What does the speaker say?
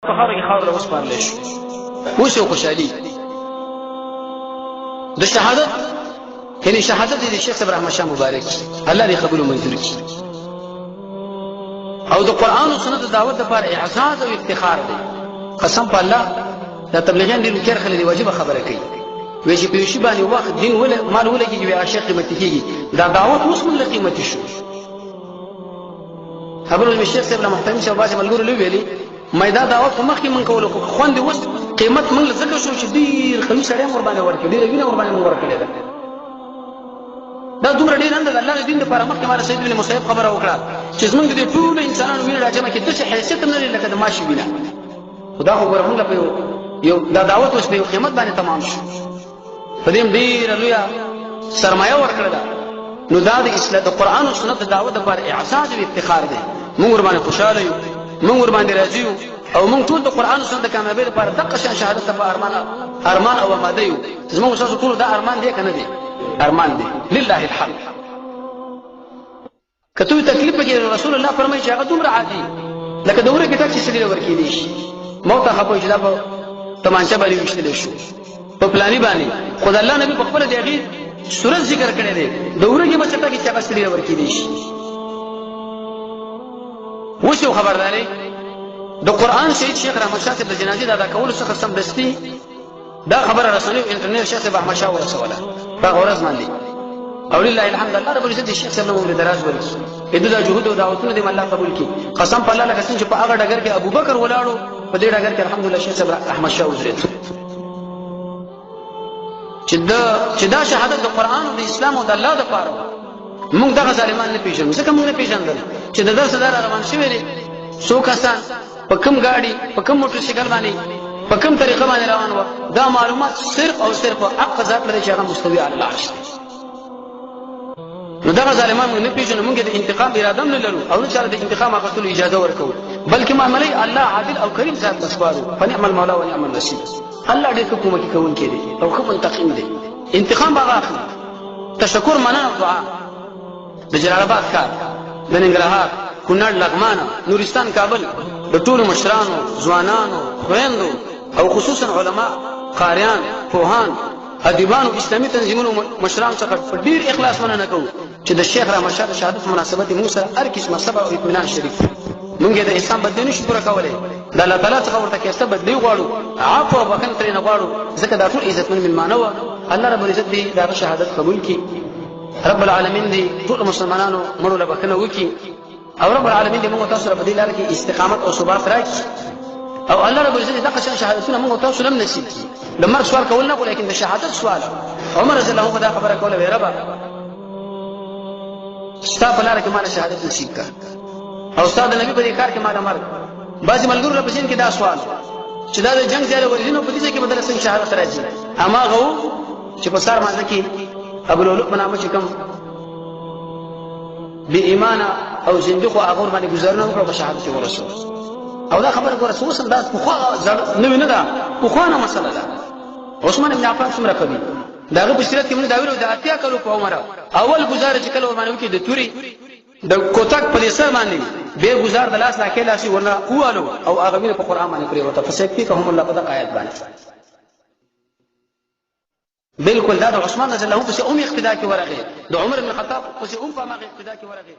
په خاوره کې خاوره وسپارل شو. اوس یو خوشحالي د شهادت، یعنی شهادت د شیخ صاحب رحمت شاه مبارک الله دې قبول او منظور کړي، او د قران او سنت دعوت لپاره اعزاز او افتخار دی. قسم په الله دا تبلیغیان ډېر کېر خلک واجب خبره کوي، وایي چې په یو شی باندې وخت دین ول مال ولګي وي عاشق قیمتي کیږي، دا دعوت اوس موږ قیمتي شو. خبرو مې شیخ صاحب محترم شاه باز ملګرو لوي ویلي مېدا دعوت په مخ کې من کولو خوند اوس قیمت موږ زکه شو چې ډېر خلک سره ور باندې ورکړي، ډېر وینه ور باندې ورکړي. دا دومره ډېر اند الله دې دین لپاره مخکې مال سید بن مصیب خبره وکړه چې زمونږ د ټول انسانانو وینه راځي مکه د څه حیثیت نه لري لکه د ماشي وینه. خدا خو ګوره موږ په یو دا دعوت اوس په یو قیمت باندې تمام شو، په دې ډېر لوی سرمایه ورکړه ده. نو دا د اسلام د قران او سنت دعوت لپاره اعزاز او افتخار دی. موږ ور باندې خوشاله یو، موږ ور باندې راضي یو، او موږ ټول د قران او سنت د کامیابی لپاره دغه شان شهادت ته ارمان او اماده یو. زموږ تاسو ټول دا ارمان دی کنه دی؟ ارمان دی. لله الحمد. کته تکلیف کې رسول الله فرمایي چې هغه دومره عادي لکه دوره کې ټاکي سړي ورکېدي شي، موت خپل چې دا په تمانچه باندې وشتل شو په پلاني باندې. خدای الله نبی په خپل دغه سورۃ ذکر کړی دی دوره کې بچا کې چې هغه سړي ورکېدي شي. وشو خبرداري د قران شهید شیخ رحمت شاه د جنازې د ادا کولو څخه سم دستي دا خبره رسنیو انټرنیټ شیخ احمد شاه ورسوله په غورز باندې. او لله الحمد الله رب العزت شیخ صاحب نو دراز ورس اېدو دا جهود او دعوتونه دې الله قبول کړي. قسم په الله لکه څنګه چې په هغه ډګر کې ابوبکر ولاړو په دې ډګر کې الحمدلله شیخ صاحب احمد شاه وزرید چې دا شهادت د قران او د اسلام او د الله لپاره. موږ دغه ظالمان نه پیژنو، ځکه موږ نه پیژندل چې د درس دار روان شوی دی څو کسان په کوم گاډي په کوم موټر سایکل باندې په کوم طریقه باندې روان و. دا معلومات صرف او صرف حق ذات لري چې هغه مستوي علی العرش. نو دغه ظالمان موږ نه پیژنو، موږ د انتقام اراده نه لرو او نه چاله د انتقام اخیستلو اجازه ورکوو، بلکې معاملې الله عادل او کریم ذات مسوارو. فنعم المولى ونعم النصير. الله دې کومه کوونکی دی او خو منتقم دی. انتقام به اخلي. تشکر مننه او دعا د جلال آباد کار د ننګرهار کونړ لغمان نورستان کابل د ټولو مشرانو ځوانانو خويندو او خصوصا علما قاریان پوهان ادیبانو اسلامي تنظیمونو مشران څخه په ډیر اخلاص مننه کوو چې د شیخ رحمت شاه شهادت مناسبت موږ سره هر قسمه صبر او اطمینان شریف. موږ د اسلام بدلون نشو پوره کولای، د الله تعالی څخه ورته کیسه بدلی غواړو، عفو او بخښنه ترې نه غواړو، ځکه دا ټول عزتمن مېلمانه وو. الله رب العزت دې دا شهادت قبول کړي. رب العالمین دې ټول مسلمانانو مړو له بخښنه وکړي، او رب العالمین دې موږ تاسو په دې لار کې استقامت او ثبات راکړي. او الله رب العزت دغه شهادتونه موږ تاسو لم نصیب کړي. د مرګ سوال کول نه، لیکن د شهادت سوال. عمر رضی الله عنه دا خبره کوله وی رب ستا په لار کې مال شهادت نصیب کړه، او ستا د نبی په دې کار کې مال مرګ. بعض ملګرو له پسین کې دا سوال چې دا د جنگ ځای ورځینو په دې کې بدل څنګه شهادت راځي. اما غو چې په سر باندې کې ابو لؤلؤ په نامه چې کوم بی ایمانه او زنديق او هغه باندې گزارنه وکړه په شهادت ورسول. او دا خبره ورسول وسم دا خو نو نه ده، خو نه مسله ده. عثمان بن عفان څومره کوي داغه په سیرت کې موږ دا ویلو د اتیا کلو په عمر اول گزار چې کله ورمانه وکړي د توري د کوتک په سر باندې به گزار د لاس راکې لاسي ورنه قوالو او هغه ویل په قران باندې پرې وته فسيكفيكهم الله په آیات باندې. بالکل دا د عثمان رضی الله عنه په اقتدا کې ورغه، د عمر بن الخطاب په اقتدا کې ورغه.